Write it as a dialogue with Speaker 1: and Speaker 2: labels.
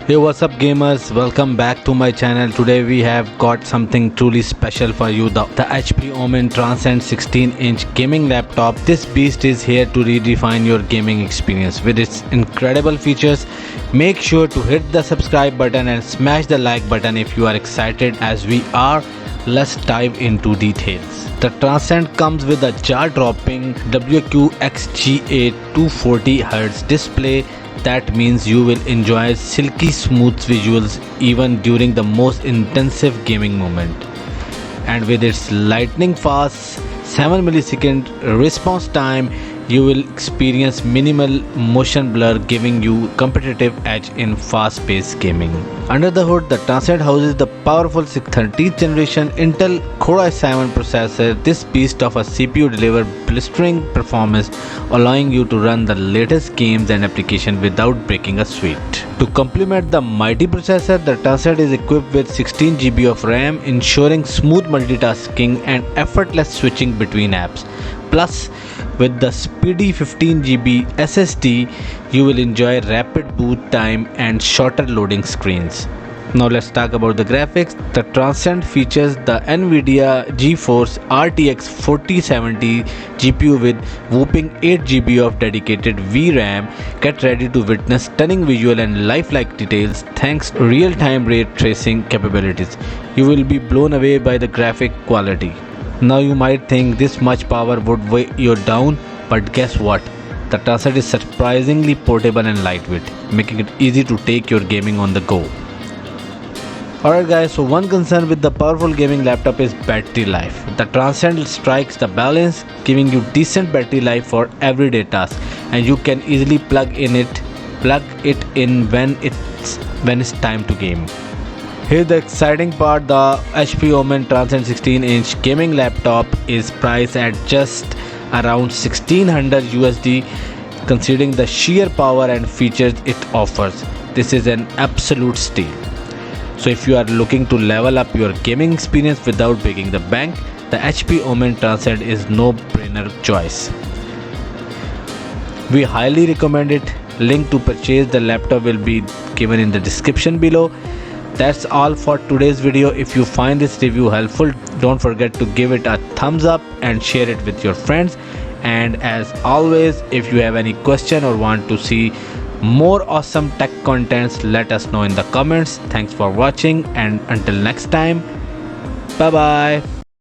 Speaker 1: Hey, what's up gamers, welcome back to my channel. Today we have got something truly special for you, the HP OMEN Transcend 16-inch gaming laptop. This beast is here to redefine your gaming experience with its incredible features. Make sure to hit the subscribe button and smash the like button if you are excited as we are. Let's dive into details. The Transcend comes with a jaw-dropping WQXGA 240Hz display. That means you will enjoy silky smooth visuals even during the most intensive gaming moment. And with its lightning fast 7 millisecond response time, you will experience minimal motion blur, giving you competitive edge in fast-paced gaming. Under the hood, the Transcend houses the powerful 13th generation Intel Core i7 processor. This beast of a CPU delivers blistering performance, allowing you to run the latest games and applications without breaking a sweat. To complement the mighty processor, the Transcend is equipped with 16 GB of RAM, ensuring smooth multitasking and effortless switching between apps. Plus, with the speedy 15 GB SSD, you will enjoy rapid boot time and shorter loading screens. Now let's talk about the graphics. The Transcend features the NVIDIA GeForce RTX 4070 GPU with whopping 8 GB of dedicated VRAM. Get ready to witness stunning visual and lifelike details thanks to real-time ray tracing capabilities. You will be blown away by the graphic quality. Now you might think this much power would weigh you down, but guess what? The Transcend is surprisingly portable and lightweight, making it easy to take your gaming on the go. Alright guys, so one concern with the powerful gaming laptop is battery life. The Transcend strikes the balance, giving you decent battery life for everyday tasks, and you can easily plug it in when it's time to game. Here's the exciting part, the HP OMEN Transcend 16-inch gaming laptop is priced at just around $1,600 USD. Considering the sheer power and features it offers, this is an absolute steal. So if you are looking to level up your gaming experience without breaking the bank, the HP OMEN Transcend is no-brainer choice. We highly recommend it. Link to purchase the laptop will be given in the description below. That's all for today's video. If you find this review helpful, don't forget to give it a thumbs up and share it with your friends. And as always, if you have any question or want to see more awesome tech contents, let us know in the comments. Thanks for watching, and until next time, bye bye.